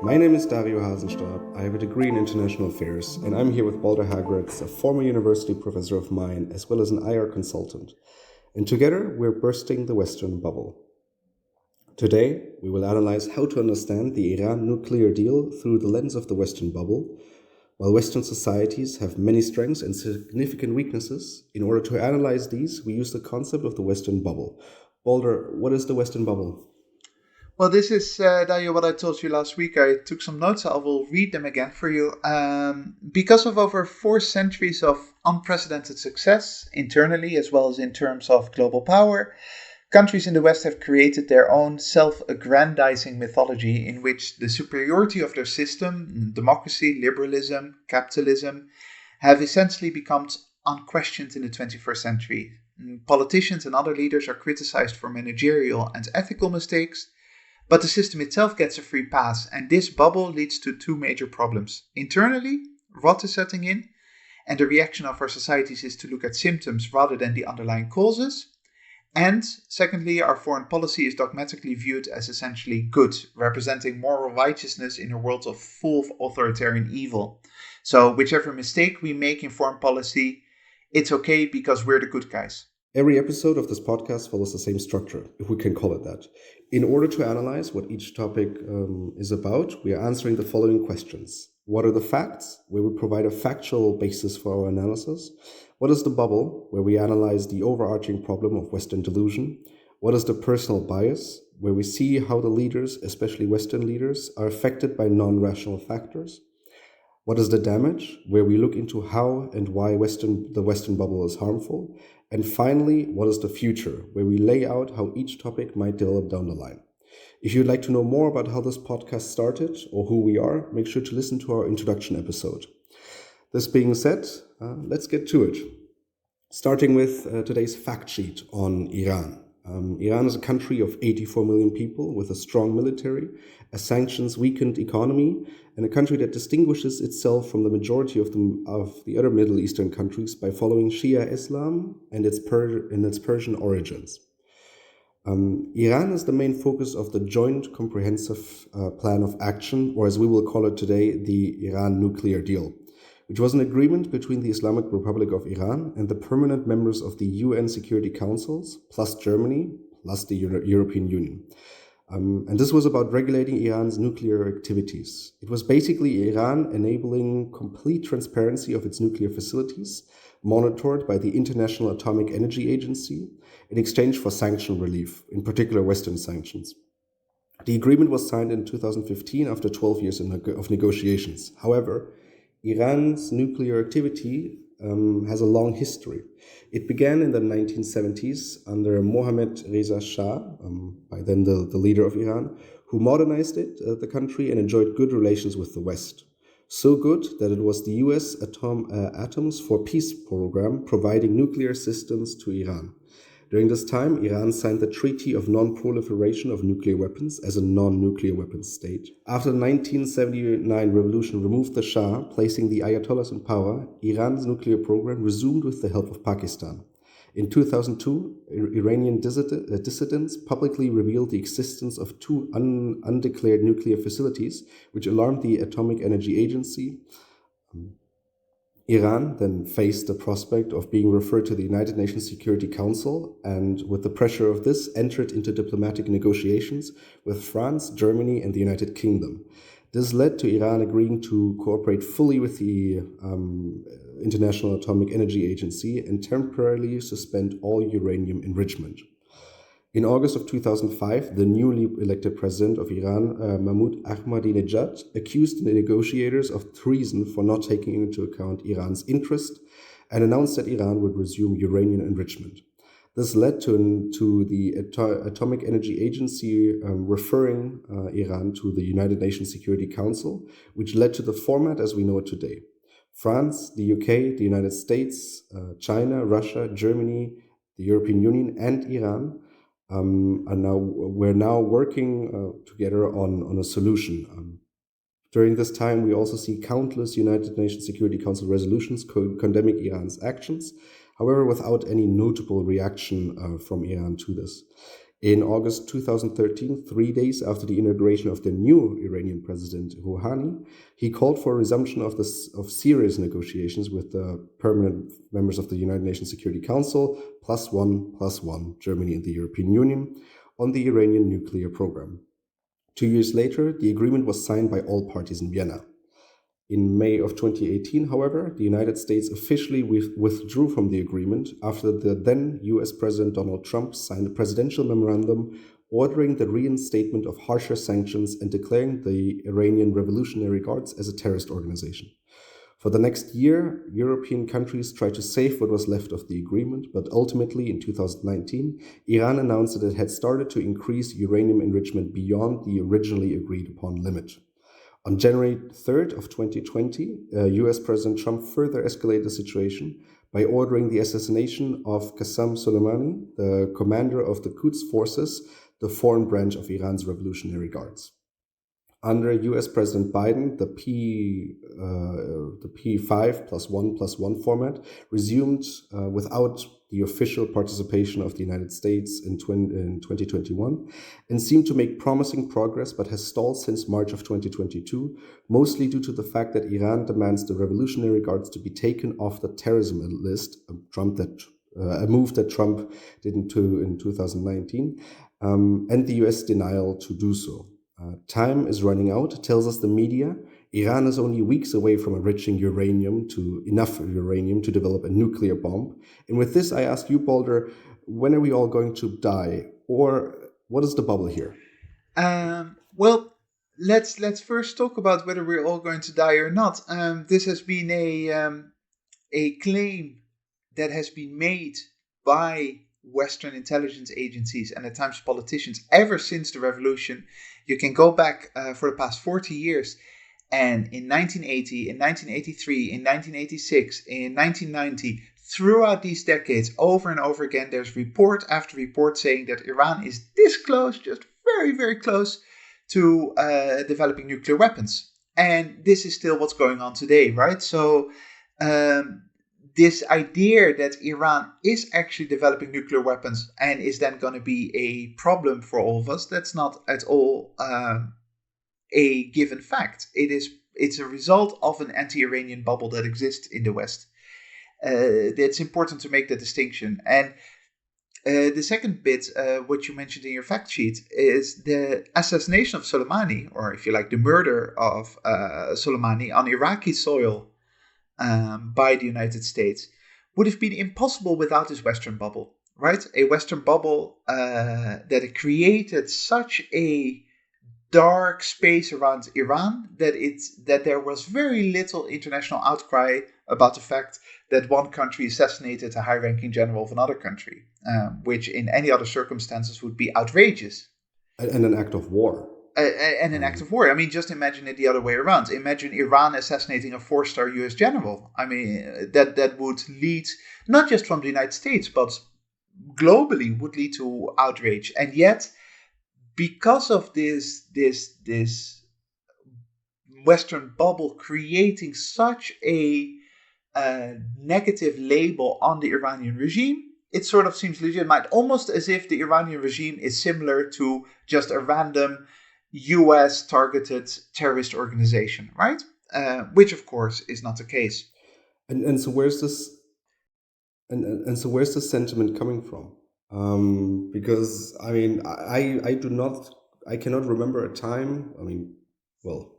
My name is Dario Hasenstab. I have a degree in international affairs, and I'm here with Balder Hagritz, a former university professor of mine, as well as an IR consultant. And together, we're bursting the Western bubble. Today, we will analyze how to understand the Iran nuclear deal through the lens of the Western bubble. While Western societies have many strengths and significant weaknesses, in order to analyze these, we use the concept of the Western bubble. Balder, what is the Western bubble? Well, this is, Dario, what I told you last week. I took some notes. I will read them again for you. Because of over 4 centuries of unprecedented success, internally as well as in terms of global power, countries in the West have created their own self aggrandizing mythology in which the superiority of their system, democracy, liberalism, capitalism, have essentially become unquestioned in the 21st century. Politicians and other leaders are criticized for managerial and ethical mistakes, but the system itself gets a free pass, and this bubble leads to two major problems. Internally, rot is setting in, and the reaction of our societies is to look at symptoms rather than the underlying causes. And secondly, our foreign policy is dogmatically viewed as essentially good, representing moral righteousness in a world of full authoritarian evil. So, whichever mistake we make in foreign policy, it's okay because we're the good guys. Every episode of this podcast follows the same structure, if we can call it that. In order to analyze what each topic is about, we are answering the following questions. What are the facts, where we provide a factual basis for our analysis? What is the bubble, where we analyze the overarching problem of Western delusion? What is the personal bias, where we see how the leaders, especially Western leaders, are affected by non-rational factors? What is the damage, where we look into how and why the Western bubble is harmful? And finally, what is the future, where we lay out how each topic might develop down the line. If you'd like to know more about how this podcast started or who we are, make sure to listen to our introduction episode. This being said, let's get to it. Starting with today's fact sheet on Iran. Iran is a country of 84 million people with a strong military, a sanctions-weakened economy, and a country that distinguishes itself from the majority of the other Middle Eastern countries by following Shia Islam and its Persian origins. Iran is the main focus of the Joint Comprehensive Plan of Action, or as we will call it today, the Iran nuclear deal, which was an agreement between the Islamic Republic of Iran and the permanent members of the UN Security Councils, plus Germany, plus the European Union. And this was about regulating Iran's nuclear activities. It was basically Iran enabling complete transparency of its nuclear facilities, monitored by the International Atomic Energy Agency, in exchange for sanction relief, in particular Western sanctions. The agreement was signed in 2015 after 12 years of negotiations. However, Iran's nuclear activity has a long history. It began in the 1970s under Mohammad Reza Shah, by then the leader of Iran, who modernized the country, and enjoyed good relations with the West. So good that it was the US Atoms for Peace program providing nuclear systems to Iran. During this time, Iran signed the Treaty of Non-Proliferation of Nuclear Weapons as a non-nuclear weapons state. After the 1979 revolution removed the Shah, placing the Ayatollahs in power, Iran's nuclear program resumed with the help of Pakistan. In 2002, Iranian dissidents publicly revealed the existence of two undeclared nuclear facilities, which alarmed the Atomic Energy Agency. Iran then faced the prospect of being referred to the United Nations Security Council, and with the pressure of this, entered into diplomatic negotiations with France, Germany, and the United Kingdom. This led to Iran agreeing to cooperate fully with the International Atomic Energy Agency and temporarily suspend all uranium enrichment. In August of 2005, the newly elected president of Iran, Mahmoud Ahmadinejad, accused the negotiators of treason for not taking into account Iran's interest and announced that Iran would resume uranium enrichment. This led to the Atomic Energy Agency referring Iran to the United Nations Security Council, which led to the format as we know it today. France, the UK, the United States, China, Russia, Germany, the European Union, and Iran we're now working together on a solution. During this time, we also see countless United Nations Security Council resolutions condemning Iran's actions, however, without any notable reaction from Iran to this. In August 2013, 3 days after the inauguration of the new Iranian president Rouhani, he called for a resumption of serious negotiations with the permanent members of the United Nations Security Council, plus one, Germany and the European Union, on the Iranian nuclear program. 2 years later, the agreement was signed by all parties in Vienna. In May of 2018, however, the United States officially withdrew from the agreement after the then US President Donald Trump signed a presidential memorandum ordering the reinstatement of harsher sanctions and declaring the Iranian Revolutionary Guards as a terrorist organization. For the next year, European countries tried to save what was left of the agreement, but ultimately in 2019, Iran announced that it had started to increase uranium enrichment beyond the originally agreed upon limit. On January 3rd of 2020, US President Trump further escalated the situation by ordering the assassination of Qasem Soleimani, the commander of the Quds forces, the foreign branch of Iran's Revolutionary Guards. Under US President Biden, the P5 plus one format resumed without the official participation of the United States in 2021 and seemed to make promising progress, but has stalled since March of 2022, mostly due to the fact that Iran demands the Revolutionary Guards to be taken off the terrorism list, a move that Trump did in 2019, and the US denial to do so. Time is running out, tells us the media. Iran is only weeks away from enriching enough uranium to develop a nuclear bomb. And with this, I ask you, Balder, when are we all going to die? Or what is the bubble here? Well, let's first talk about whether we're all going to die or not. This has been a claim that has been made by Western intelligence agencies and at times politicians ever since the revolution. You can go back for the past 40 years, and in 1980, in 1983, in 1986, in 1990, throughout these decades, over and over again, there's report after report saying that Iran is this close, just very, very close to developing nuclear weapons. And this is still what's going on today, right? So this idea that Iran is actually developing nuclear weapons and is then going to be a problem for all of us, that's not at all a given fact. It's a result of an anti-Iranian bubble that exists in the West. It's important to make that distinction. And the second bit, what you mentioned in your fact sheet, is the assassination of Soleimani, or if you like, the murder of Soleimani on Iraqi soil by the United States would have been impossible without this Western bubble, right? A Western bubble that created such a dark space around Iran that there was very little international outcry about the fact that one country assassinated a high-ranking general of another country, which in any other circumstances would be outrageous. And an act of war. And an act of war. I mean, just imagine it the other way around. Imagine Iran assassinating a 4-star US general. I mean, that would lead, not just from the United States, but globally would lead to outrage. And yet, because of this Western bubble creating such a negative label on the Iranian regime, it sort of seems legitimate, almost as if the Iranian regime is similar to just a random US targeted terrorist organization, right? Which of course is not the case. And so where's this and so where's this sentiment coming from? Because I mean I cannot remember a time. I mean, well,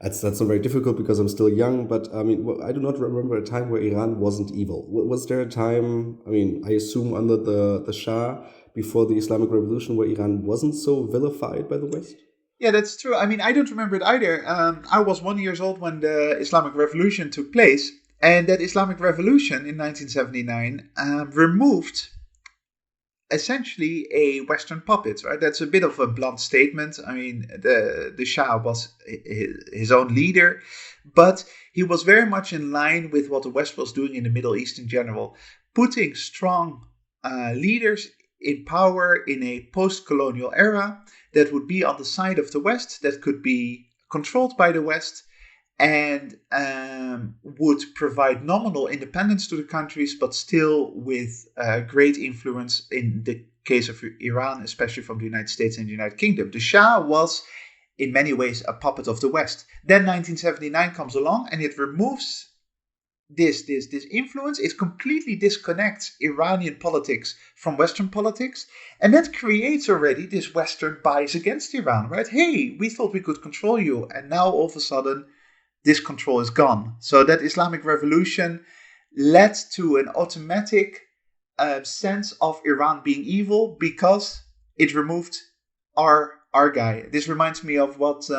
that's not very difficult because I'm still young. But I mean, I do not remember a time where Iran wasn't evil. Was there a time? I mean, I assume under the Shah, before the Islamic Revolution, where Iran wasn't so vilified by the West. Yeah, that's true. I mean, I don't remember it either. I was 1 year old when the Islamic Revolution took place, and that Islamic Revolution in 1979 removed essentially a Western puppet, right? That's a bit of a blunt statement. I mean, the Shah was his own leader, but he was very much in line with what the West was doing in the Middle East in general, putting strong leaders in power in a post-colonial era that would be on the side of the West, that could be controlled by the West, and would provide nominal independence to the countries, but still with great influence in the case of Iran, especially from the United States and the United Kingdom. The Shah was in many ways a puppet of the West. Then 1979 comes along and it removes this influence. It completely disconnects Iranian politics from Western politics, and that creates already this Western bias against Iran, right? Hey, we thought we could control you, and now all of a sudden this control is gone. So that Islamic revolution led to an automatic sense of Iran being evil because it removed our guy. This reminds me of what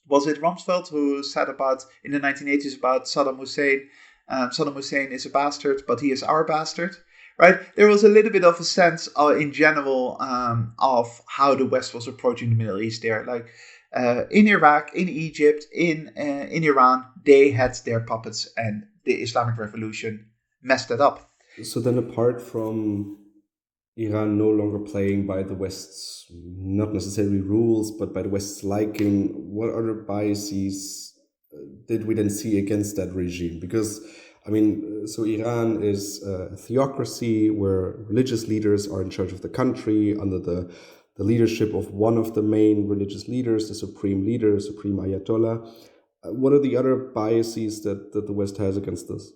was it Rumsfeld who said about in the 1980s about Saddam Hussein. Saddam Hussein is a bastard, but he is our bastard. Right? There was a little bit of a sense in general of how the West was approaching the Middle East there. Like in Iraq, in Egypt, in Iran, they had their puppets, and the Islamic Revolution messed that up. So then, apart from Iran no longer playing by the West's, not necessarily rules, but by the West's liking, what other biases did we then see against that regime? Because, I mean, so Iran is a theocracy where religious leaders are in charge of the country under the leadership of one of the main religious leaders, the supreme leader, supreme Ayatollah. What are the other biases that the West has against this?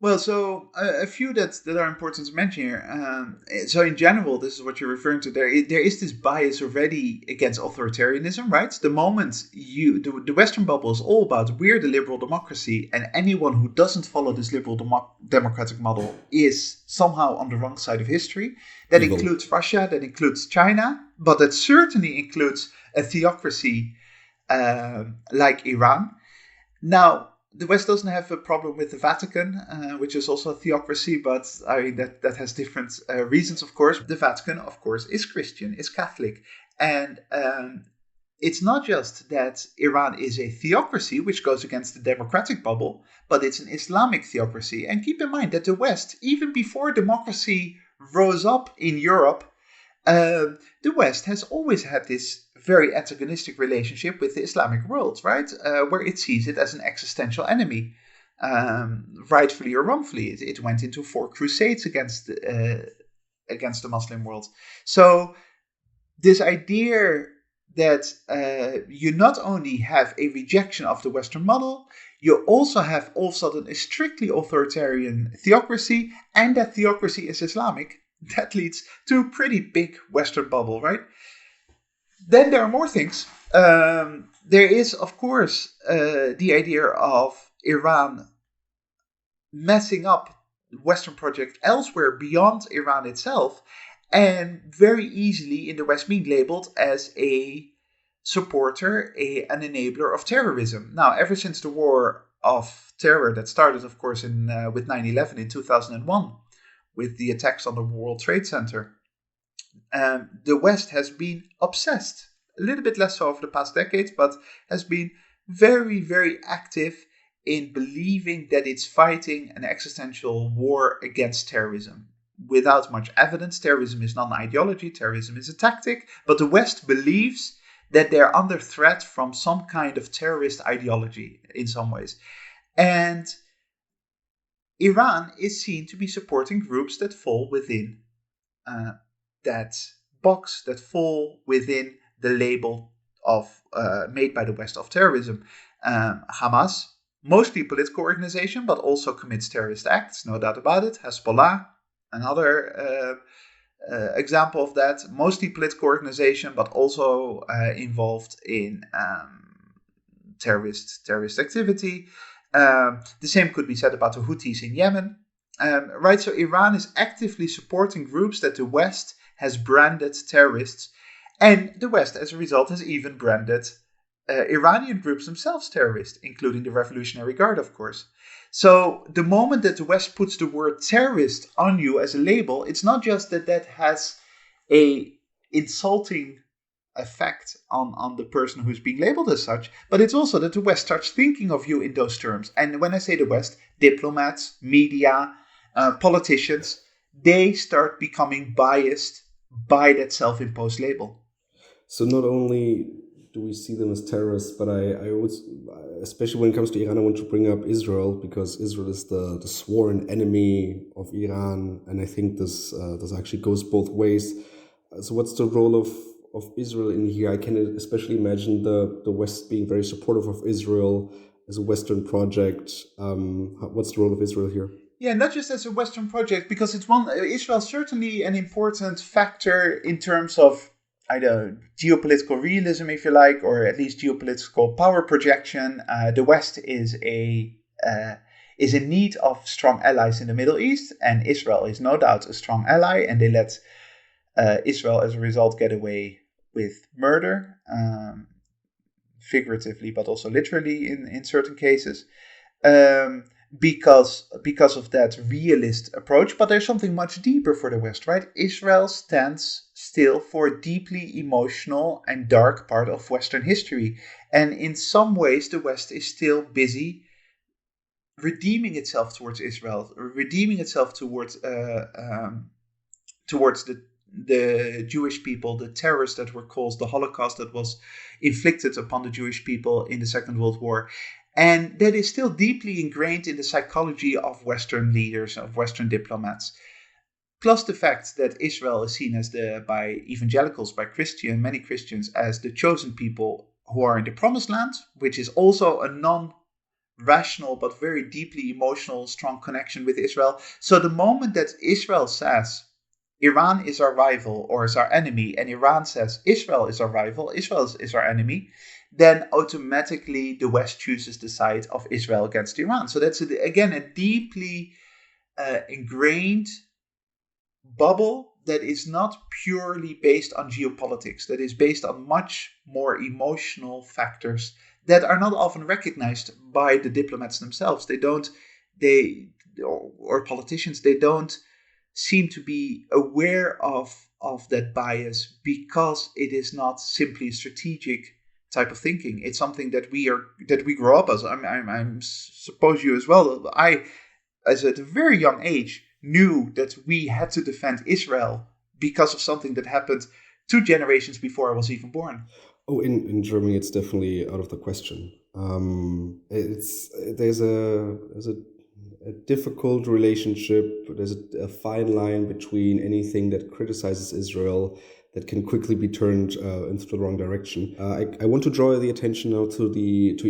Well, so a few that are important to mention here. So in general, this is what you're referring to. There is this bias already against authoritarianism, right? The moment the Western bubble is all about we're the liberal democracy, and anyone who doesn't follow this liberal democratic model is somehow on the wrong side of history. That Evil. includes Russia, that includes China, but that certainly includes a theocracy like Iran. Now, the West doesn't have a problem with the Vatican, which is also a theocracy, but I mean that has different reasons, of course. The Vatican, of course, is Christian, is Catholic. And it's not just that Iran is a theocracy, which goes against the democratic bubble, but it's an Islamic theocracy. And keep in mind that the West, even before democracy rose up in Europe, the West has always had this very antagonistic relationship with the Islamic world, right? Where it sees it as an existential enemy, rightfully or wrongfully. It went into 4 crusades against the Muslim world. So this idea that you not only have a rejection of the Western model, you also have all of a sudden a strictly authoritarian theocracy, and that theocracy is Islamic. That leads to a pretty big Western bubble, right? Then there are more things. There is, of course, the idea of Iran messing up the Western project elsewhere beyond Iran itself, and very easily in the West being labeled as a supporter, an enabler of terrorism. Now, ever since the war of terror that started, of course, with 9/11 in 2001, with the attacks on the World Trade Center, the West has been obsessed, a little bit less so over the past decades, but has been very, very active in believing that it's fighting an existential war against terrorism. Without much evidence, terrorism is not an ideology, terrorism is a tactic, but the West believes that they're under threat from some kind of terrorist ideology in some ways. And Iran is seen to be supporting groups that fall within that box, that fall within the label of made by the West of terrorism. Hamas, mostly a political organization, but also commits terrorist acts, no doubt about it. Hezbollah, another example of that, mostly political organization, but also involved in terrorist activity. The same could be said about the Houthis in Yemen. Right, so Iran is actively supporting groups that the West has branded terrorists, and the West, as a result, has even branded Iranian groups themselves terrorists, including the Revolutionary Guard, of course. So the moment that the West puts the word terrorist on you as a label, it's not just that has a insulting effect on the person who's being labeled as such, but it's also that the West starts thinking of you in those terms. And when I say the West, diplomats, media, politicians, they start becoming biased by that self-imposed label. So not only do we see them as terrorists, but I would, especially when it comes to Iran, I want to bring up Israel because Israel is the sworn enemy of Iran, and I think this actually goes both ways. So what's the role of Israel in here? I can especially imagine the West being very supportive of Israel as a Western project. What's the role of Israel here? Yeah, not just as a Western project, because it's one Israel's certainly an important factor in terms of either geopolitical realism, if you like, or at least geopolitical power projection. The West is in need of strong allies in the Middle East, and Israel is no doubt a strong ally, and they let Israel, as a result, get away with murder, figuratively, but also literally in certain cases. Because of that realist approach. But there's something much deeper for the West, right? Israel stands still for a deeply emotional and dark part of Western history. And in some ways, the West is still busy redeeming itself towards Israel, redeeming itself towards the Jewish people, the terrors that were caused, the Holocaust that was inflicted upon the Jewish people in the Second World War. And that is still deeply ingrained in the psychology of Western leaders, of Western diplomats. Plus the fact that Israel is seen by evangelicals, by many Christians, as the chosen people who are in the promised land, which is also a non-rational but very deeply emotional, strong connection with Israel. So the moment that Israel says, Iran is our rival or is our enemy, and Iran says Israel is our rival, Israel is our enemy, then automatically the West chooses the side of Israel against Iran. So that's, again, a deeply ingrained bubble that is not purely based on geopolitics, that is based on much more emotional factors that are not often recognized by the diplomats themselves. Or politicians, they don't seem to be aware of that bias because it is not simply strategic type of thinking. It's something that we grow up as. I suppose you as well. I, as at a very young age, knew that we had to defend Israel because of something that happened 2 generations before I was even born. Oh, in Germany, it's definitely out of the question. There's a difficult relationship. There's a fine line between anything that criticizes Israel that can quickly be turned into the wrong direction. I want to draw the attention now to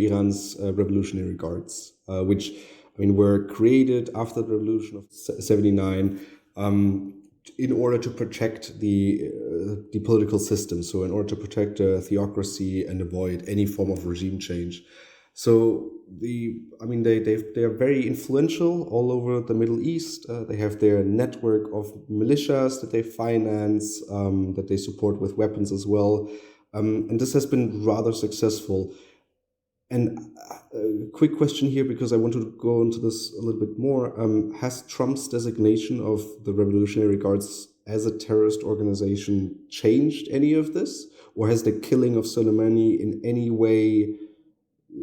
Iran's Revolutionary Guards, which were created after the revolution of '79 in order to protect the political system. So in order to protect theocracy and avoid any form of regime change. So they are very influential all over the Middle East. They have their network of militias that they finance, that they support with weapons as well, and this has been rather successful. And a quick question here, because I want to go into this a little bit more. Has Trump's designation of the Revolutionary Guards as a terrorist organization changed any of this? Or has the killing of Soleimani in any way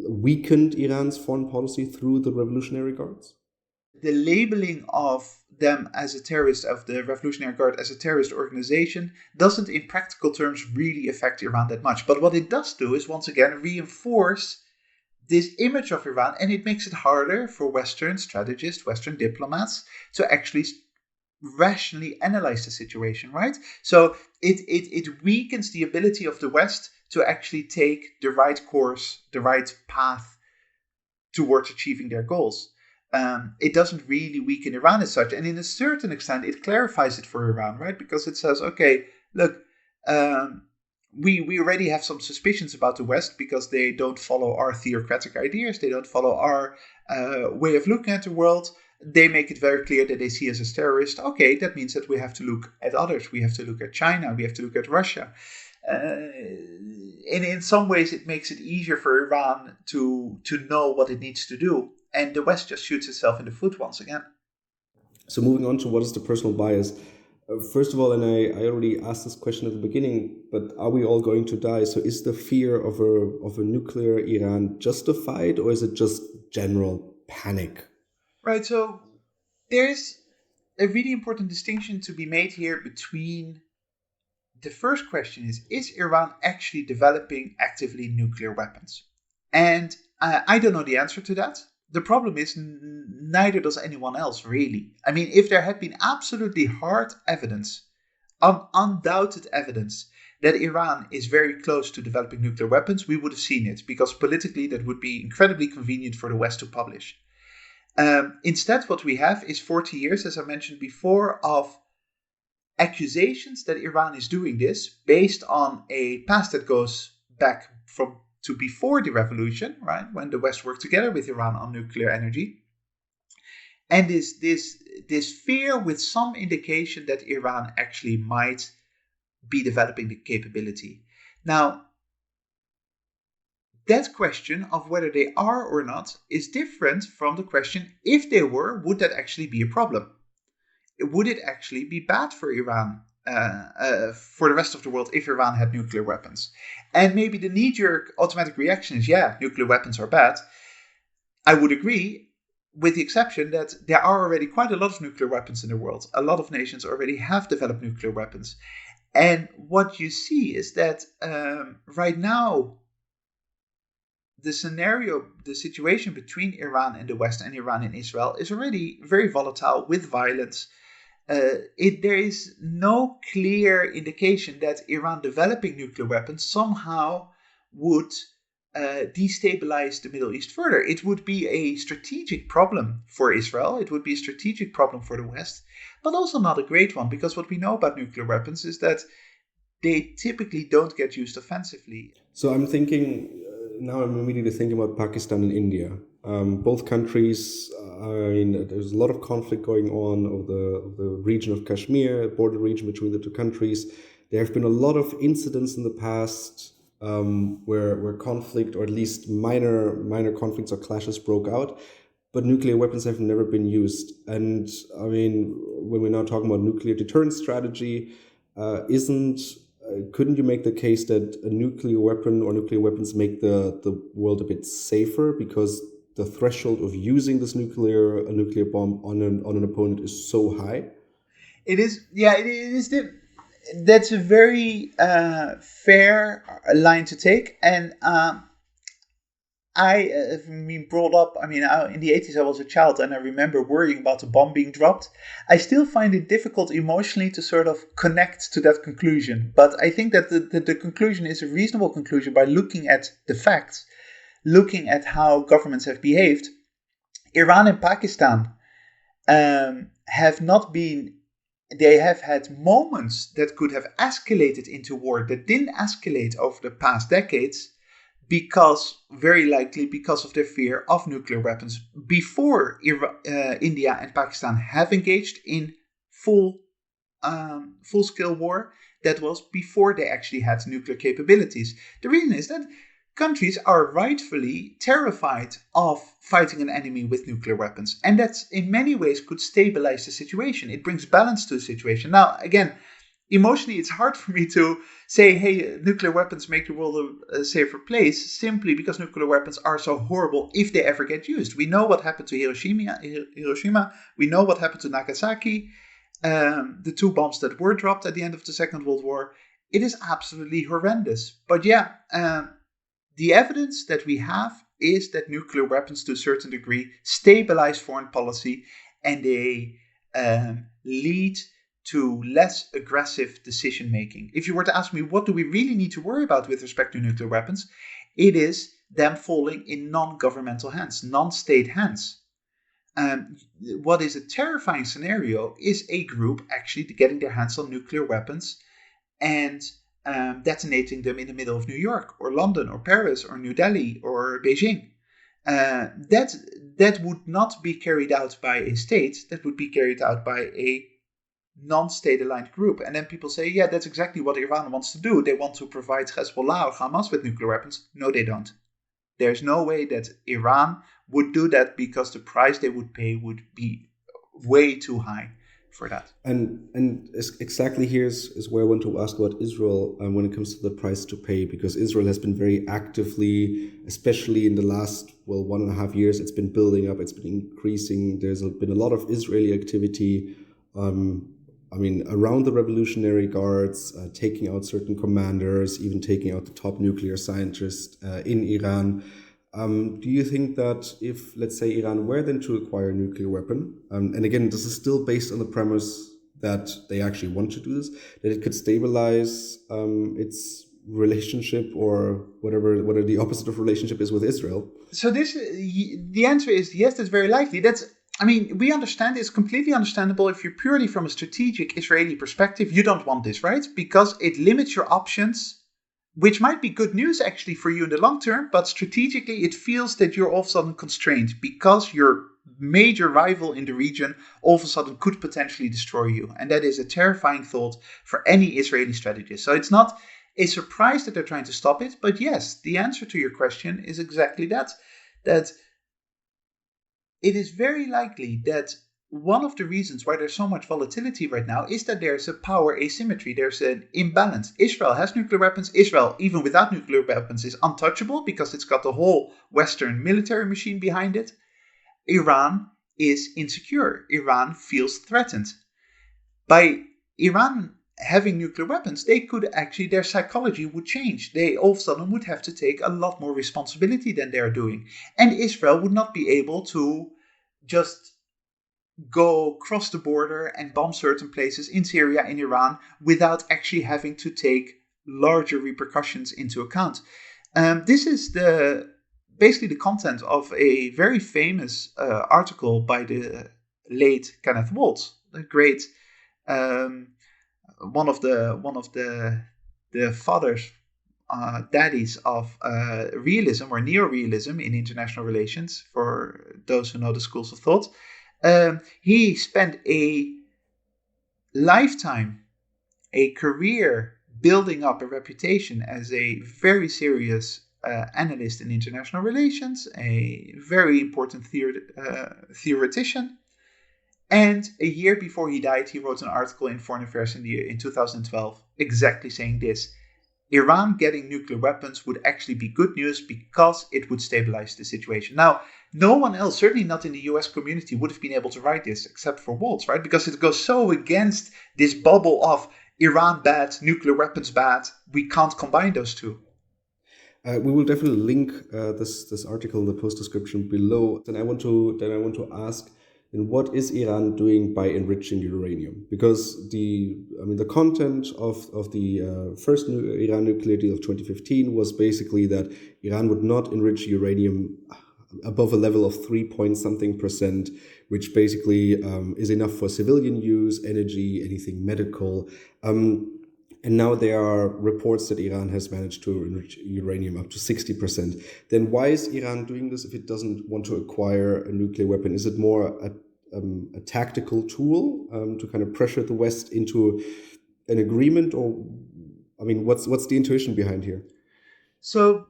weakened Iran's foreign policy through the Revolutionary Guards? The labeling of them as a terrorist, of the Revolutionary Guard as a terrorist organization, doesn't in practical terms really affect Iran that much. But what it does do is once again reinforce this image of Iran, and it makes it harder for Western strategists, Western diplomats to actually rationally analyze the situation, right? So it weakens the ability of the West to actually take the right course, the right path towards achieving their goals. It doesn't really weaken Iran as such, and in a certain extent, it clarifies it for Iran, right? Because it says, okay, look, we already have some suspicions about the West because they don't follow our theocratic ideas, they don't follow our way of looking at the world. They make it very clear that they see us as terrorists. Okay, that means that we have to look at others. We have to look at China. We have to look at Russia. And in some ways, it makes it easier for Iran to know what it needs to do. And the West just shoots itself in the foot once again. So moving on to what is the personal bias. First of all, and I already asked this question at the beginning, but are we all going to die? So is the fear of a nuclear Iran justified, or is it just general panic? Right, so there's a really important distinction to be made here between the first question is Iran actually developing actively nuclear weapons? And I don't know the answer to that. The problem is neither does anyone else really. I mean, if there had been absolutely hard evidence, undoubted evidence that Iran is very close to developing nuclear weapons, we would have seen it, because politically that would be incredibly convenient for the West to publish. Instead, what we have is 40 years, as I mentioned before, of accusations that Iran is doing this based on a past that goes back to before the revolution, right, when the West worked together with Iran on nuclear energy, and this fear with some indication that Iran actually might be developing the capability. Now, that question of whether they are or not is different from the question, if they were, would that actually be a problem? Would it actually be bad for Iran, for the rest of the world, if Iran had nuclear weapons? And maybe the knee-jerk automatic reaction is, yeah, nuclear weapons are bad. I would agree, with the exception that there are already quite a lot of nuclear weapons in the world. A lot of nations already have developed nuclear weapons. And what you see is that right now, the situation between Iran and the West and Iran and Israel is already very volatile, with violence. There is no clear indication that Iran developing nuclear weapons somehow would destabilize the Middle East further. It would be a strategic problem for Israel. It would be a strategic problem for the West, but also not a great one, because what we know about nuclear weapons is that they typically don't get used offensively. So I'm thinking, now I'm immediately thinking about Pakistan and India. Both countries, there's a lot of conflict going on over the region of Kashmir, border region between the two countries. There have been a lot of incidents in the past where conflict, or at least minor conflicts or clashes, broke out, but nuclear weapons have never been used. And I mean, when we're now talking about nuclear deterrence strategy, couldn't you make the case that a nuclear weapon or nuclear weapons make the world a bit safer, because the threshold of using this nuclear bomb on an opponent is so high? It is, yeah, it is. That's a very fair line to take, and I have been brought up, in the 80s I was a child, and I remember worrying about the bomb being dropped. I still find it difficult emotionally to sort of connect to that conclusion. But I think that the conclusion is a reasonable conclusion by looking at the facts, looking at how governments have behaved. Iran and Pakistan they have had moments that could have escalated into war that didn't escalate over the past decades, very likely because of their fear of nuclear weapons, before India and Pakistan have engaged in full-scale war. That was before they actually had nuclear capabilities. The reason is that countries are rightfully terrified of fighting an enemy with nuclear weapons, and that in many ways could stabilize the situation. It brings balance to the situation. Now, again, emotionally, it's hard for me to say, hey, nuclear weapons make the world a safer place, simply because nuclear weapons are so horrible if they ever get used. We know what happened to Hiroshima. We know what happened to Nagasaki, the two bombs that were dropped at the end of the Second World War. It is absolutely horrendous. But yeah, the evidence that we have is that nuclear weapons, to a certain degree, stabilize foreign policy, and they lead to less aggressive decision making. If you were to ask me, what do we really need to worry about with respect to nuclear weapons? It is them falling in non-governmental hands, non-state hands. What is a terrifying scenario is a group actually getting their hands on nuclear weapons and detonating them in the middle of New York or London or Paris or New Delhi or Beijing. That would not be carried out by a state. That would be carried out by a non-state aligned group. And then people say, yeah, that's exactly what Iran wants to do. They want to provide Hezbollah or Hamas with nuclear weapons. No, they don't. There's no way that Iran would do that, because the price they would pay would be way too high for that. And exactly here is where I want to ask about Israel when it comes to the price to pay, because Israel has been very actively, especially in the last 1.5 years, it's been building up, it's been increasing. There's been a lot of Israeli activity around the Revolutionary Guards, taking out certain commanders, even taking out the top nuclear scientist in Iran. Do you think that if, let's say, Iran were then to acquire a nuclear weapon, and again, this is still based on the premise that they actually want to do this, that it could stabilize its relationship or whatever the opposite of relationship is with Israel? So the answer is yes, that's very likely. We understand it's completely understandable if you're purely from a strategic Israeli perspective, you don't want this, right? Because it limits your options, which might be good news actually for you in the long term, but strategically it feels that you're all of a sudden constrained because your major rival in the region all of a sudden could potentially destroy you. And that is a terrifying thought for any Israeli strategist. So it's not a surprise that they're trying to stop it, but yes, the answer to your question is exactly that it is very likely that one of the reasons why there's so much volatility right now is that there's a power asymmetry. There's an imbalance. Israel has nuclear weapons. Israel, even without nuclear weapons, is untouchable because it's got the whole Western military machine behind it. Iran is insecure. Iran feels threatened. By Iran having nuclear weapons, their psychology would change. They all of a sudden would have to take a lot more responsibility than they're doing. And Israel would not be able to just go cross the border and bomb certain places in Syria and Iran without actually having to take larger repercussions into account. This is basically the content of a very famous article by the late Kenneth Waltz, the great one of the fathers, daddies of realism or neorealism in international relations. For those who know the schools of thought, he spent a lifetime, a career building up a reputation as a very serious analyst in international relations, a very important theoretician. And a year before he died, he wrote an article in Foreign Affairs in 2012 exactly saying this. Iran getting nuclear weapons would actually be good news because it would stabilize the situation. Now, no one else, certainly not in the US community, would have been able to write this except for Waltz, right? Because it goes so against this bubble of Iran bad, nuclear weapons bad. We can't combine those two. We will definitely link this article in the post description below. Then I want to ask, and what is Iran doing by enriching uranium? Because the content of the first Iran nuclear deal of 2015 was basically that Iran would not enrich uranium above a level of 3-point-something%, which basically is enough for civilian use, energy, anything medical. And now there are reports that Iran has managed to enrich uranium up to 60%. Then why is Iran doing this if it doesn't want to acquire a nuclear weapon? Is it more a tactical tool to kind of pressure the West into an agreement? Or, what's the intuition behind here? So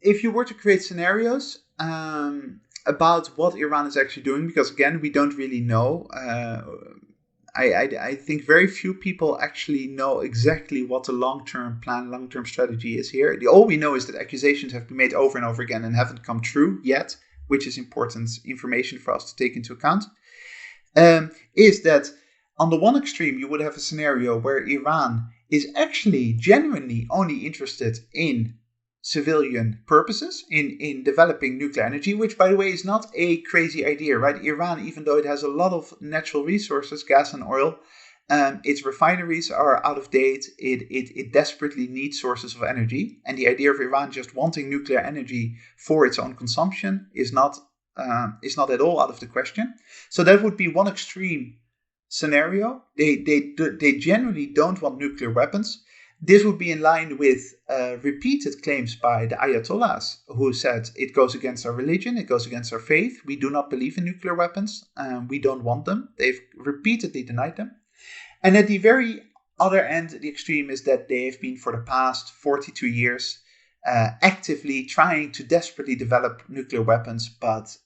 if you were to create scenarios about what Iran is actually doing, because again, we don't really know. I think very few people actually know exactly what the long-term plan, long-term strategy is here. All we know is that accusations have been made over and over again and haven't come true yet, which is important information for us to take into account, is that on the one extreme, you would have a scenario where Iran is actually genuinely only interested in civilian purposes, in developing nuclear energy, which, by the way, is not a crazy idea, right? Iran, even though it has a lot of natural resources, gas and oil, its refineries are out of date. It desperately needs sources of energy. And the idea of Iran just wanting nuclear energy for its own consumption is not at all out of the question. So that would be one extreme scenario. They generally don't want nuclear weapons. This would be in line with repeated claims by the Ayatollahs, who said it goes against our religion, it goes against our faith. We do not believe in nuclear weapons. We don't want them. They've repeatedly denied them. And at the very other end, the extreme is that they have been for the past 42 years actively trying to desperately develop nuclear weapons, but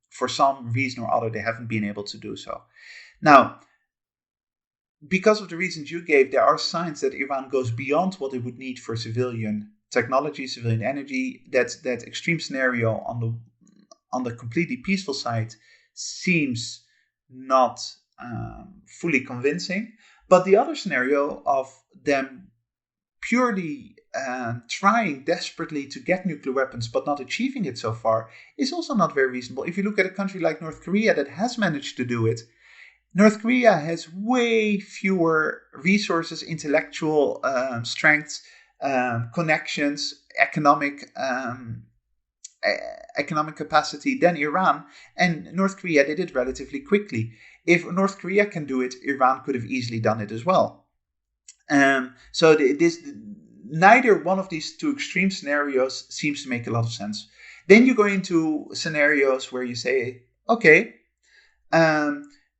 for some reason or other, they haven't been able to do so. Now, because of the reasons you gave, there are signs that Iran goes beyond what it would need for civilian technology, civilian energy. That extreme scenario on the completely peaceful side seems not fully convincing. But the other scenario of them purely trying desperately to get nuclear weapons but not achieving it so far is also not very reasonable. If you look at a country like North Korea that has managed to do it, North Korea has way fewer resources, intellectual strengths, connections, economic capacity than Iran, and North Korea did it relatively quickly. If North Korea can do it, Iran could have easily done it as well. So neither one of these two extreme scenarios seems to make a lot of sense. Then you go into scenarios where you say, okay,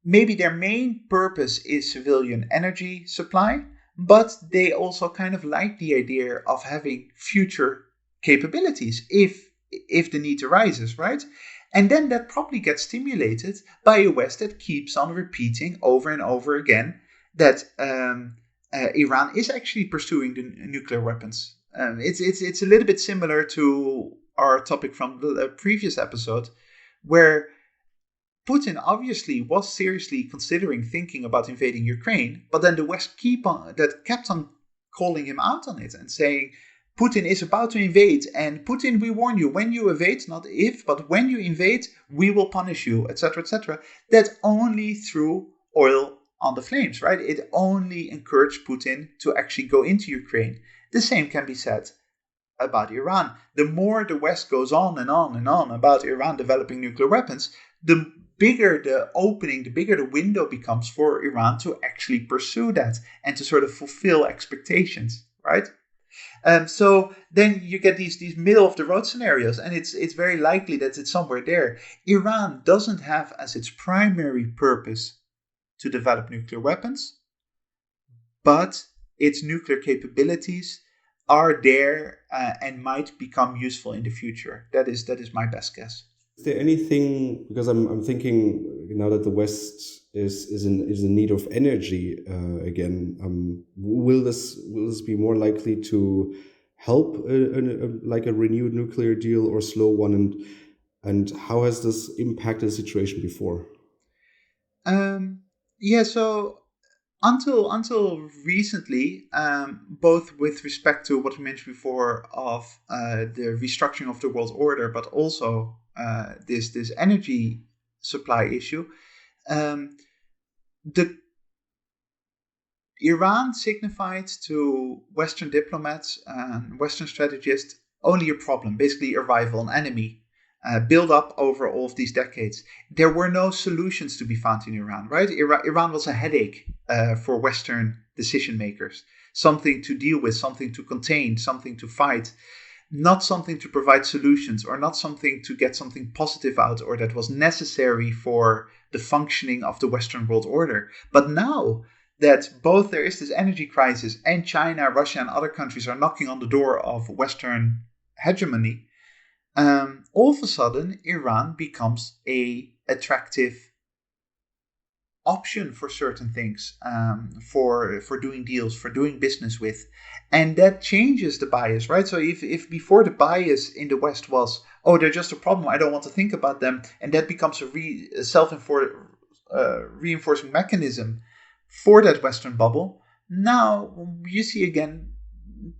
maybe their main purpose is civilian energy supply, but they also kind of like the idea of having future capabilities if the need arises, right? And then that probably gets stimulated by a West that keeps on repeating over and over again that Iran is actually pursuing the nuclear weapons. It's a little bit similar to our topic from the previous episode, where Putin obviously was seriously considering thinking about invading Ukraine, but then the West kept on calling him out on it and saying, Putin is about to invade, and Putin, we warn you, when you invade, not if, but when you invade, we will punish you, etc., etc. That only threw oil on the flames, right? It only encouraged Putin to actually go into Ukraine. The same can be said about Iran. The more the West goes on and on and on about Iran developing nuclear weapons, the bigger the opening, the bigger the window becomes for Iran to actually pursue that and to sort of fulfill expectations, right? So then you get these middle of the road scenarios, and it's very likely that it's somewhere there. Iran doesn't have as its primary purpose to develop nuclear weapons, but its nuclear capabilities are there and might become useful in the future. That is my best guess. Is there anything, because I'm thinking now that the West is in need of energy again, will this be more likely to help like a renewed nuclear deal or slow one, and how has this impacted the situation before? Yeah, so until recently, both with respect to what we mentioned before of the restructuring of the world order, but also this energy supply issue, the Iran signified to Western diplomats and Western strategists only a problem, basically a rival, an enemy, built up over all of these decades. There were no solutions to be found in Iran, right? Iran was a headache for Western decision makers, something to deal with, something to contain, something to fight, not something to provide solutions, or not something to get something positive out, or that was necessary for the functioning of the Western world order. But now that both there is this energy crisis and China, Russia, and other countries are knocking on the door of Western hegemony, all of a sudden Iran becomes a attractive option for certain things, for doing deals, for doing business with, and that changes the bias, right? So if before the bias in the West was, oh, they're just a problem, I don't want to think about them, and that becomes a self-reinforcing mechanism for that Western bubble, now you see again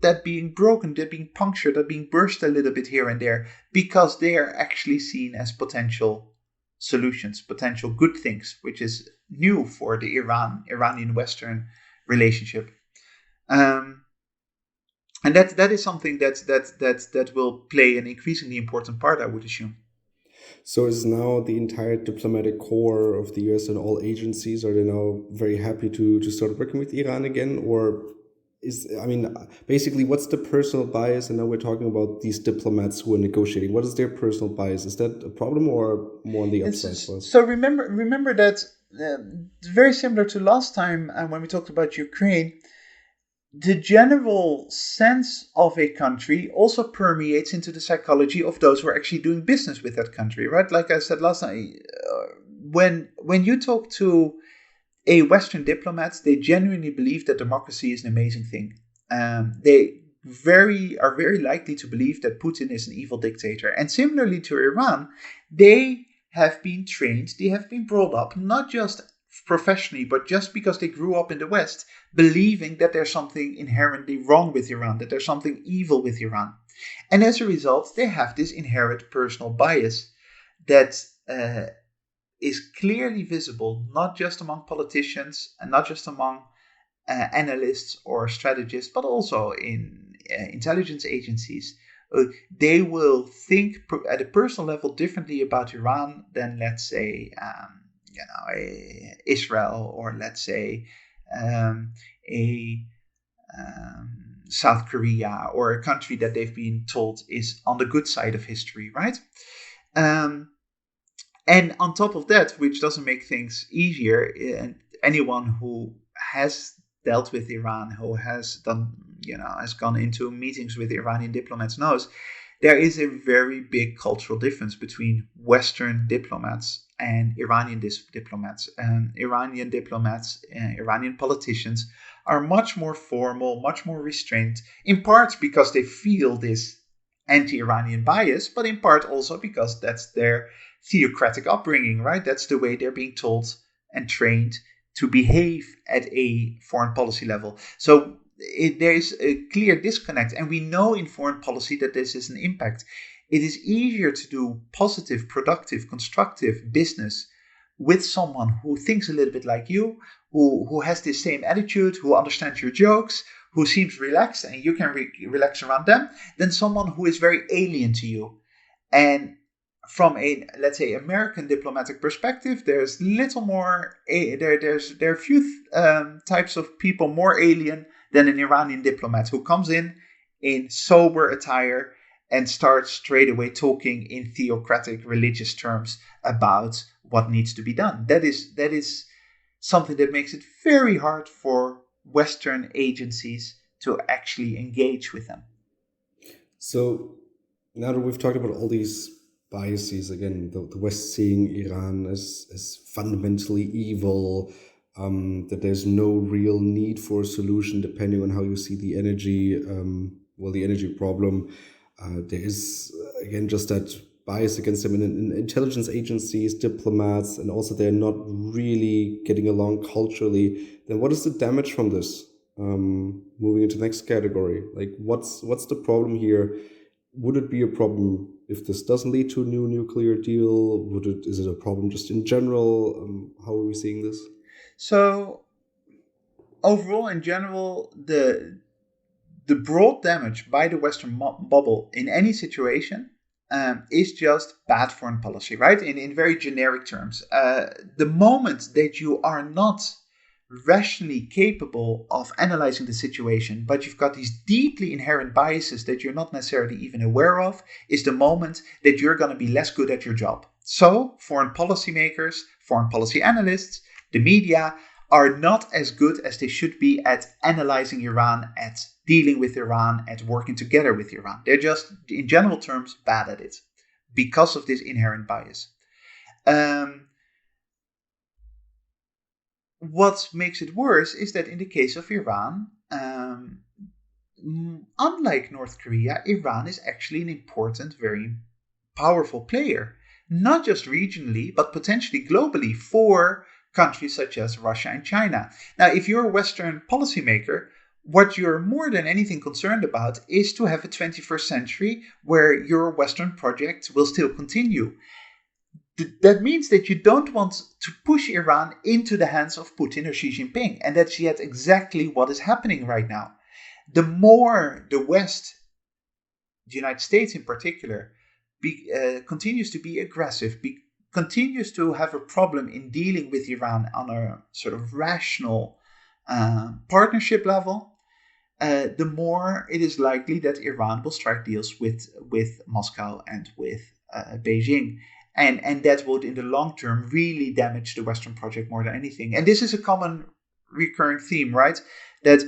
that being broken, that being punctured, that being burst a little bit here and there, because they are actually seen as potential solutions, potential good things, which is new for the Iranian-Western relationship. And that is something that will play an increasingly important part, I would assume. So is now the entire diplomatic core of the US and all agencies, are they now very happy to start working with Iran again? Or basically, what's the personal bias? And now we're talking about these diplomats who are negotiating. What is their personal bias? Is that a problem or more on the upside for us? So remember that very similar to last time when we talked about Ukraine, the general sense of a country also permeates into the psychology of those who are actually doing business with that country, right? Like I said last time, when you talk to a Western diplomat, they genuinely believe that democracy is an amazing thing. They are very likely to believe that Putin is an evil dictator. And similarly to Iran, they have been trained, they have been brought up not just professionally, but just because they grew up in the West, believing that there's something inherently wrong with Iran, that there's something evil with Iran. And as a result, they have this inherent personal bias that is clearly visible, not just among politicians and not just among analysts or strategists, but also in intelligence agencies. They will think at a personal level differently about Iran than, let's say, Israel, or let's say a South Korea, or a country that they've been told is on the good side of history, right? And on top of that, which doesn't make things easier, anyone who has dealt with Iran, who has done, has gone into meetings with Iranian diplomats, knows there is a very big cultural difference between Western diplomats and Iranian diplomats. Iranian diplomats, Iranian politicians are much more formal, much more restrained, in part because they feel this anti-Iranian bias, but in part also because that's their theocratic upbringing, right? That's the way they're being told and trained to behave at a foreign policy level. So there is a clear disconnect, and we know in foreign policy that this is an impact. It is easier to do positive, productive, constructive business with someone who thinks a little bit like you, who has the same attitude, who understands your jokes, who seems relaxed, and you can relax around them, than someone who is very alien to you. And from a, let's say, American diplomatic perspective, there's little more. There are few types of people more alien than an Iranian diplomat who comes in sober attire and starts straight away talking in theocratic religious terms about what needs to be done. That is something that makes it very hard for Western agencies to actually engage with them. So now that we've talked about all these biases, again, the West seeing Iran as fundamentally evil, that there's no real need for a solution depending on how you see the energy, the energy problem. There is, again, just that bias against them in intelligence agencies, diplomats, and also they're not really getting along culturally. Then what is the damage from this? Moving into the next category, like what's the problem here? Would it be a problem if this doesn't lead to a new nuclear deal? Is it a problem just in general? How are we seeing this? So overall, in general, the broad damage by the Western bubble in any situation is just bad foreign policy, right? In very generic terms. The moment that you are not rationally capable of analyzing the situation, but you've got these deeply inherent biases that you're not necessarily even aware of, is the moment that you're going to be less good at your job. So foreign policy makers, foreign policy analysts, the media are not as good as they should be at analyzing Iran, at dealing with Iran, at working together with Iran. They're just, in general terms, bad at it because of this inherent bias. What makes it worse is that in the case of Iran, unlike North Korea, Iran is actually an important, very powerful player, not just regionally, but potentially globally for countries such as Russia and China. Now, if you're a Western policymaker, what you're more than anything concerned about is to have a 21st century where your Western project will still continue. That means that you don't want to push Iran into the hands of Putin or Xi Jinping. And that's yet exactly what is happening right now. The more the West, the United States in particular, continues to be aggressive, continues to have a problem in dealing with Iran on a sort of rational partnership level, the more it is likely that Iran will strike deals with Moscow and with Beijing. And that would, in the long term, really damage the Western project more than anything. And this is a common recurring theme, right? That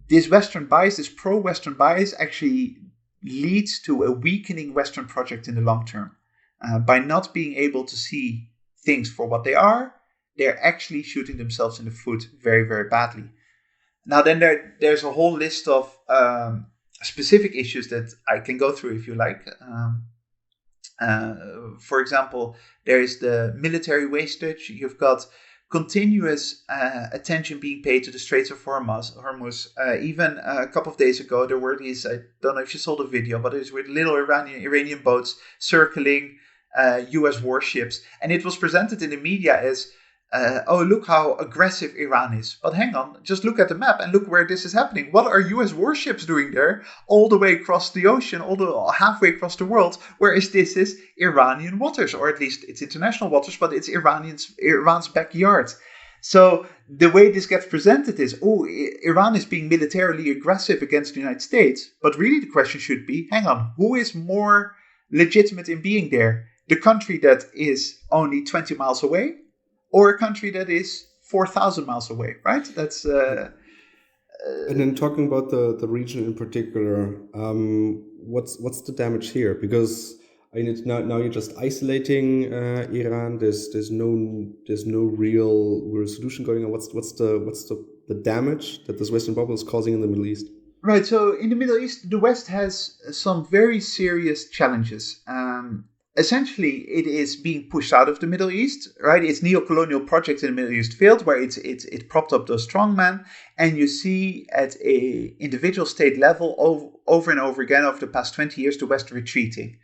this Western bias, this pro-Western bias, actually leads to a weakening Western project in the long term. By not being able to see things for what they are, they're actually shooting themselves in the foot very, very badly. Now, then there's a whole list of specific issues that I can go through if you like. For example, there is the military wastage. You've got continuous attention being paid to the Straits of Hormuz. Even a couple of days ago, there were these, I don't know if you saw the video, but it was with little Iranian boats circling US warships. And it was presented in the media as, oh, look how aggressive Iran is. But hang on, just look at the map and look where this is happening. What are US warships doing there all the way across the ocean, halfway across the world, whereas this is Iranian waters, or at least it's international waters, but it's Iran's backyard. So the way this gets presented is, oh, Iran is being militarily aggressive against the United States. But really the question should be, hang on, who is more legitimate in being there? The country that is only 20 miles away, or a country that is 4,000 miles away, right? That's. And then talking about the region in particular, what's the damage here? Because I mean, now you're just isolating Iran. There's no real solution going on. What's the damage that this Western bubble is causing in the Middle East? Right. So in the Middle East, the West has some very serious challenges. Essentially, it is being pushed out of the Middle East, right? Its neo-colonial project in the Middle East failed, where it propped up those strongmen, and you see at a individual state level over and over again over the past 20 years the West retreating.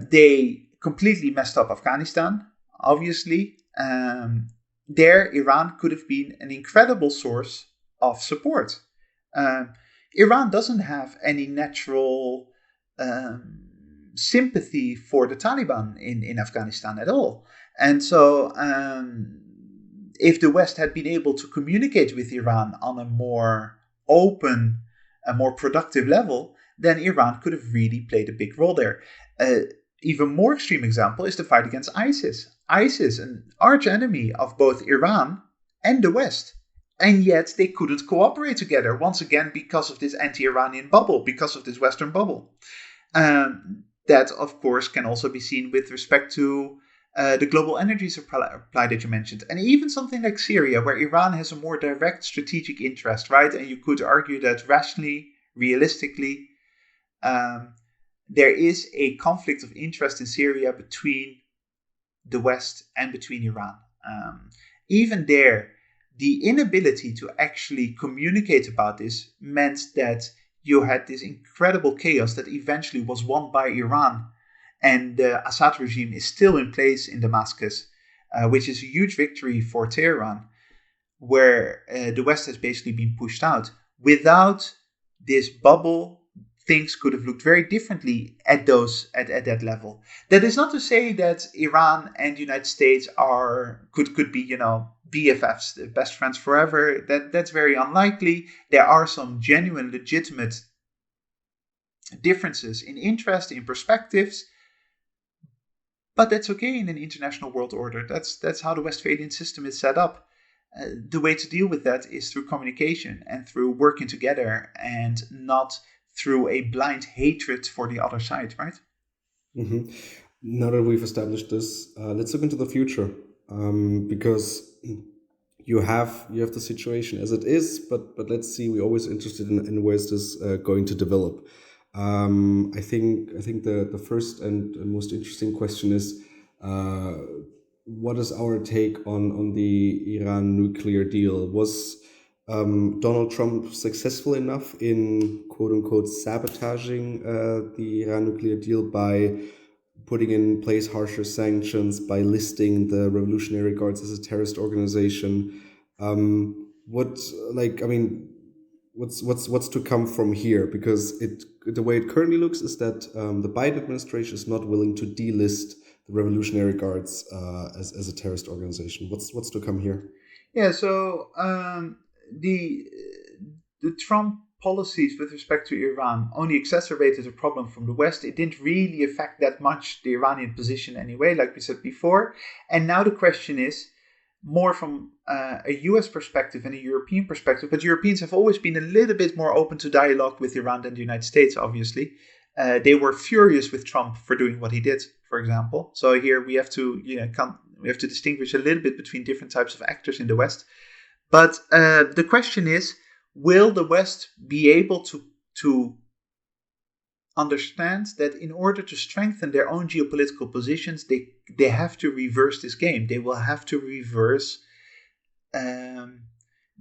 They completely messed up Afghanistan, obviously. There, Iran could have been an incredible source of support. Iran doesn't have any natural sympathy for the Taliban in Afghanistan at all. And so if the West had been able to communicate with Iran on a more open, a more productive level, then Iran could have really played a big role there. Even more extreme example is the fight against ISIS. ISIS, an arch enemy of both Iran and the West. And yet they couldn't cooperate together, once again, because of this anti-Iranian bubble, because of this Western bubble. That, of course, can also be seen with respect to the global energy supply that you mentioned. And even something like Syria, where Iran has a more direct strategic interest, right? And you could argue that rationally, realistically, there is a conflict of interest in Syria between the West and between Iran. Even there, the inability to actually communicate about this meant that you had this incredible chaos that eventually was won by Iran. And the Assad regime is still in place in Damascus, which is a huge victory for Tehran, where the West has basically been pushed out. Without this bubble, things could have looked very differently at that level. That is not to say that Iran and the United States could be, BFFs, the best friends forever. That's very unlikely. There are some genuine, legitimate differences in interest, in perspectives, but that's okay in an international world order. That's how the Westphalian system is set up. The way to deal with that is through communication and through working together, and not through a blind hatred for the other side, right? Mm-hmm. Now that we've established this, let's look into the future, because you have the situation as it is, but let's see. We're always interested in where's this going to develop. I think the first and most interesting question is, what is our take on the Iran nuclear deal? Was Donald Trump successful enough in quote unquote sabotaging the Iran nuclear deal by putting in place harsher sanctions, by listing the Revolutionary Guards as a terrorist organization? What's to come from here? Because the way it currently looks is that the Biden administration is not willing to delist the Revolutionary Guards as a terrorist organization. What's to come here? Yeah, so the Trump policies with respect to Iran only exacerbated the problem from the West. It didn't really affect that much the Iranian position anyway, like we said before. And now the question is more from a US perspective and a European perspective. But Europeans have always been a little bit more open to dialogue with Iran than the United States, obviously. They were furious with Trump for doing what he did, for example. So here we have to distinguish a little bit between different types of actors in the West. But the question is, will the West be able to understand that in order to strengthen their own geopolitical positions, they have to reverse this game. They will have to reverse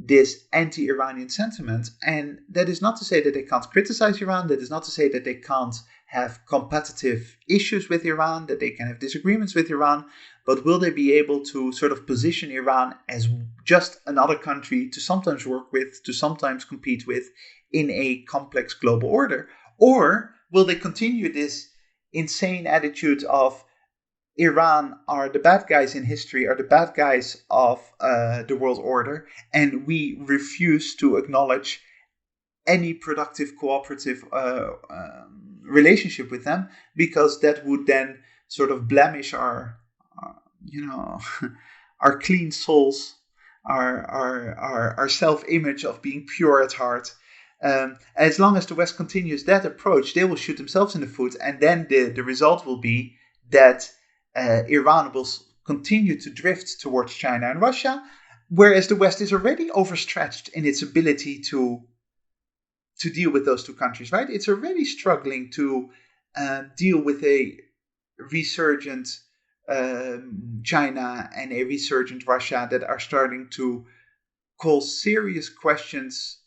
this anti-Iranian sentiment. And that is not to say that they can't criticize Iran. That is not to say that they can't have competitive issues with Iran, that they can have disagreements with Iran. But will they be able to sort of position Iran as just another country to sometimes work with, to sometimes compete with in a complex global order? Or will they continue this insane attitude of Iran are the bad guys in history, are the bad guys of the world order, and we refuse to acknowledge any productive cooperative relationship with them, because that would then sort of blemish our our clean souls, our self-image of being pure at heart. As long as the West continues that approach, they will shoot themselves in the foot, and then the result will be that Iran will continue to drift towards China and Russia, whereas the West is already overstretched in its ability to deal with those two countries, right? It's already struggling to deal with a resurgent China and a resurgent Russia that are starting to call serious questions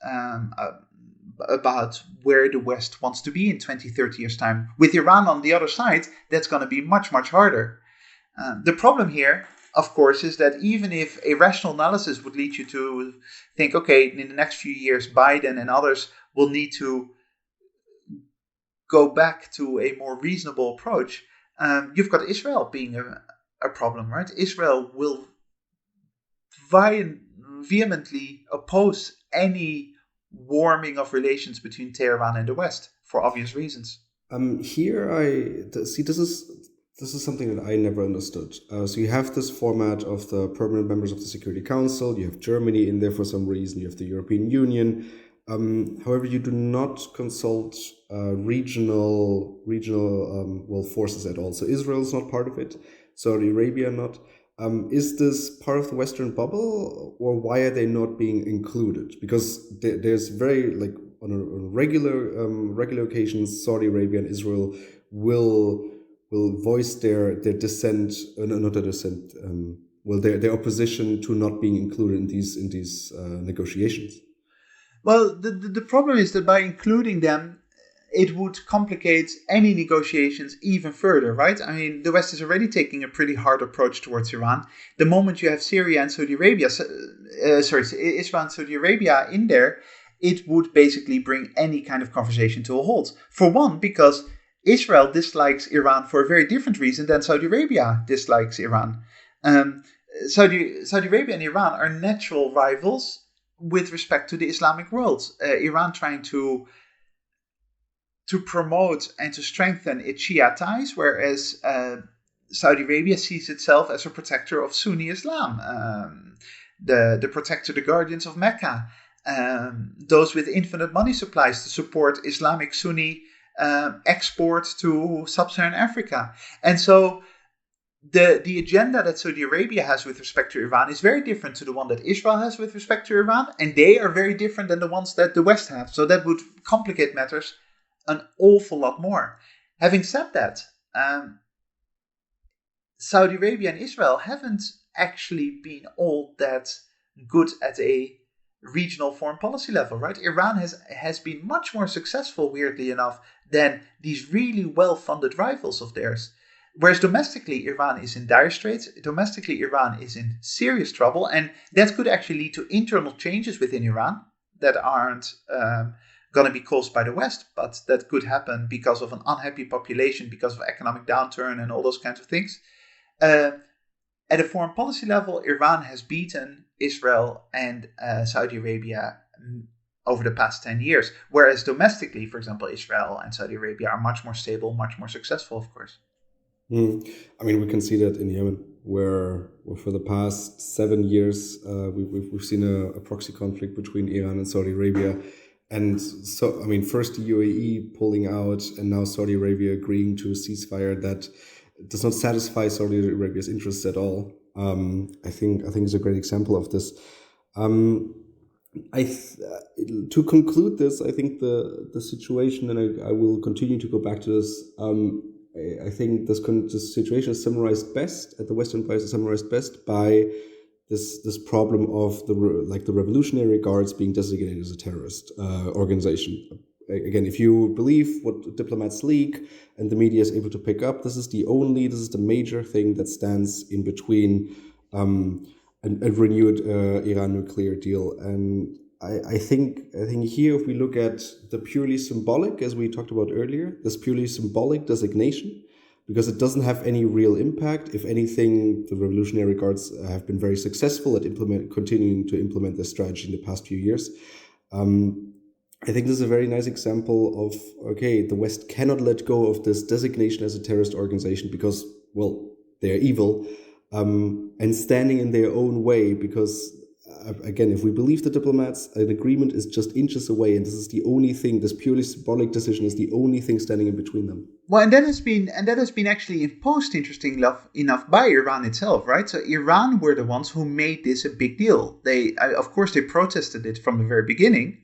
about where the West wants to be in 20, 30 years' time. With Iran on the other side, that's going to be much, much harder. The problem here, of course, is that even if a rational analysis would lead you to think, okay, in the next few years, Biden and others will need to go back to a more reasonable approach, you've got Israel being a problem, right? Israel will vehemently oppose any warming of relations between Tehran and the West for obvious reasons. Here I see this is something that I never understood. So you have this format of the permanent members of the Security Council. You have Germany in there for some reason. You have the European Union. However, you do not consult regional forces at all. So Israel is not part of it. Saudi Arabia not. Is this part of the Western bubble, or why are they not being included? Because there's very on regular occasions, Saudi Arabia and Israel will voice their dissent, not their dissent, their opposition to not being included in these negotiations. Well, the problem is that by including them, it would complicate any negotiations even further, right? I mean, the West is already taking a pretty hard approach towards Iran. The moment you have Syria and Saudi Arabia, Israel and Saudi Arabia in there, it would basically bring any kind of conversation to a halt. For one, because Israel dislikes Iran for a very different reason than Saudi Arabia dislikes Iran. Saudi Arabia and Iran are natural rivals with respect to the Islamic world. Iran trying to promote and to strengthen its Shia ties, whereas Saudi Arabia sees itself as a protector of Sunni Islam, the protector, the guardians of Mecca, those with infinite money supplies to support Islamic Sunni export to sub-Saharan Africa. And so the agenda that Saudi Arabia has with respect to Iran is very different to the one that Israel has with respect to Iran, and they are very different than the ones that the West have. So that would complicate matters an awful lot more. Having said that, Saudi Arabia and Israel haven't actually been all that good at a regional foreign policy level, right? Iran has been much more successful, weirdly enough, than these really well-funded rivals of theirs. Whereas domestically, Iran is in dire straits. Domestically, Iran is in serious trouble, and that could actually lead to internal changes within Iran that aren't going to be caused by the West, but that could happen because of an unhappy population, because of economic downturn and all those kinds of things. At a foreign policy level, Iran has beaten Israel and Saudi Arabia over the past 10 years, whereas domestically, for example, Israel and Saudi Arabia are much more stable, much more successful, of course. I mean, we can see that in Yemen, where for the past 7 years, we've seen a proxy conflict between Iran and Saudi Arabia. And so, I mean, first the UAE pulling out, and now Saudi Arabia agreeing to a ceasefire that does not satisfy Saudi Arabia's interests at all. I think it's a great example of this. To conclude this, I think the situation, and I will continue to go back to this. I think this situation is summarized best at the Western bias is summarized best by this problem of the Revolutionary Guards being designated as a terrorist organization. Again, if you believe what diplomats leak and the media is able to pick up, this is the major thing that stands in between a renewed Iran nuclear deal. And I think here, if we look at the purely symbolic, as we talked about earlier, this purely symbolic designation, because it doesn't have any real impact. If anything, the Revolutionary Guards have been very successful at continuing to implement this strategy in the past few years. I think this is a very nice example of, okay, the West cannot let go of this designation as a terrorist organization because, well, they're evil, and standing in their own way because, again, if we believe the diplomats, an agreement is just inches away, and this is the only thing, this purely symbolic decision is the only thing standing in between them. Well, and that has been actually imposed, interesting enough, by Iran itself, right? So Iran were the ones who made this a big deal. Of course, they protested it from the very beginning.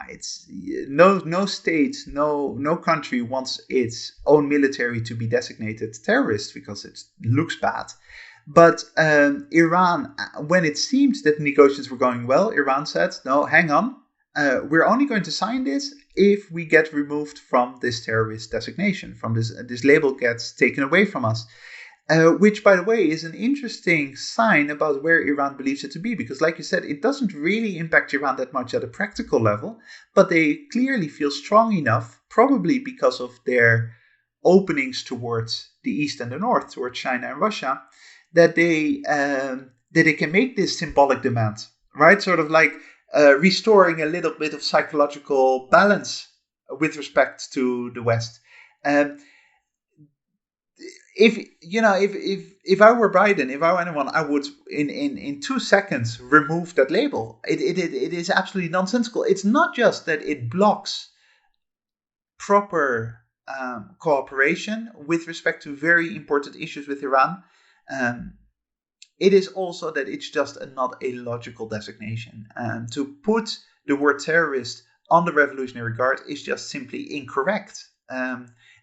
It's no state, no country wants its own military to be designated terrorist because it looks bad. But Iran, when it seemed that negotiations were going well, Iran said, no, hang on. We're only going to sign this if we get removed from this terrorist designation, from this label gets taken away from us. Which, by the way, is an interesting sign about where Iran believes it to be. Because, like you said, it doesn't really impact Iran that much at a practical level. But they clearly feel strong enough, probably because of their openings towards the East and the North, towards China and Russia, that they can make this symbolic demand, right? Sort of like restoring a little bit of psychological balance with respect to the West. If I were Biden, if I were anyone, I would in 2 seconds remove that label. It is absolutely nonsensical. It's not just that it blocks proper cooperation with respect to very important issues with Iran. It is also that it's just not a logical designation. To put the word terrorist on the Revolutionary Guard is just simply incorrect.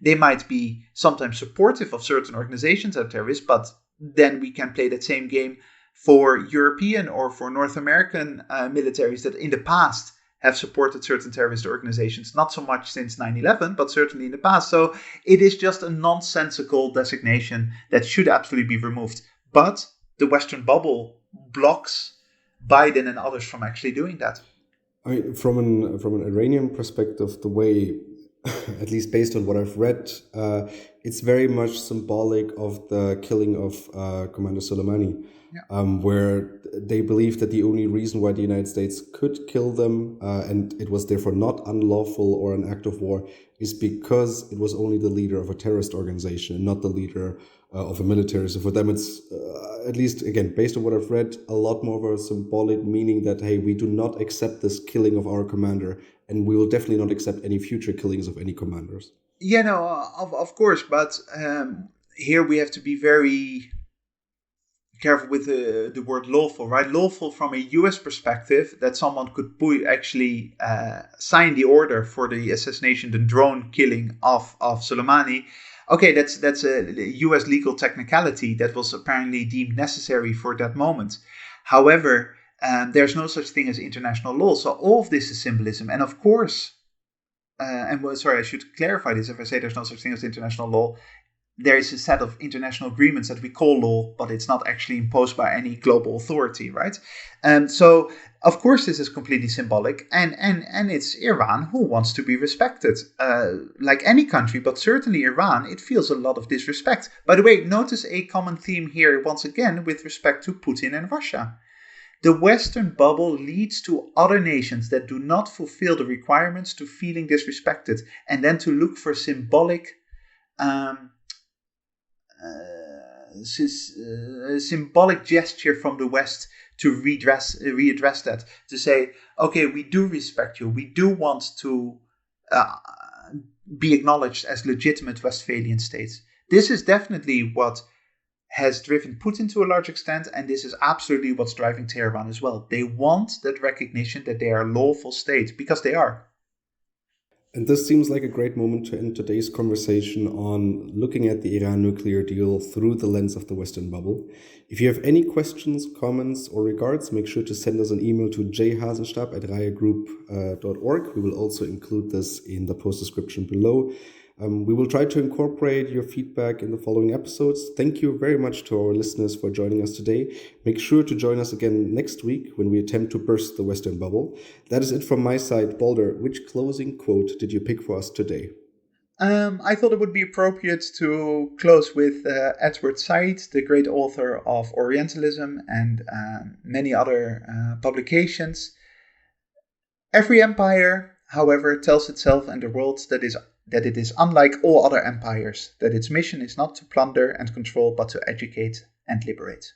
They might be sometimes supportive of certain organizations as terrorists, but then we can play that same game for European or for North American militaries that in the past have supported certain terrorist organizations, not so much since 9/11, but certainly in the past. So it is just a nonsensical designation that should absolutely be removed. But the Western bubble blocks Biden and others from actually doing that. I mean, from an Iranian perspective, the way, at least based on what I've read, it's very much symbolic of the killing of Commander Soleimani, where they believe that the only reason why the United States could kill them, and it was therefore not unlawful or an act of war, is because it was only the leader of a terrorist organization and not the leader of a military. So for them, it's, at least, again, based on what I've read, a lot more of a symbolic meaning that, hey, we do not accept this killing of our commander, and we will definitely not accept any future killings of any commanders. Yeah, no, of course, but here we have to be very careful with the word lawful, right? Lawful from a US perspective, that someone could actually sign the order for the assassination, the drone killing of Soleimani. Okay, that's a US legal technicality that was apparently deemed necessary for that moment. However, there's no such thing as international law. So all of this is symbolism. And of course, I should clarify this. If I say there's no such thing as international law, there is a set of international agreements that we call law, but it's not actually imposed by any global authority, right? So, of course, this is completely symbolic, and it's Iran who wants to be respected, like any country, but certainly Iran, it feels a lot of disrespect. By the way, notice a common theme here, once again, with respect to Putin and Russia. The Western bubble leads to other nations that do not fulfill the requirements to feeling disrespected, and then to look for symbolic symbolic gesture from the West to readdress that, to say, okay, we do respect you, we do want to be acknowledged as legitimate Westphalian states. This is definitely what has driven Putin to a large extent, and this is absolutely what's driving Tehran as well. They want that recognition that they are a lawful state, because they are. And this seems like a great moment to end today's conversation on looking at the Iran nuclear deal through the lens of the Western bubble. If you have any questions, comments, or regards, make sure to send us an email to jhasenstab@reiagroup.org. We will also include this in the post description below. We will try to incorporate your feedback in the following episodes. Thank you very much to our listeners for joining us today. Make sure to join us again next week when we attempt to burst the Western bubble. That is it from my side. Balder, which closing quote did you pick for us today? I thought it would be appropriate to close with Edward Said, the great author of Orientalism and many other publications. Every empire, however, tells itself and the world that it is unlike all other empires, that its mission is not to plunder and control, but to educate and liberate.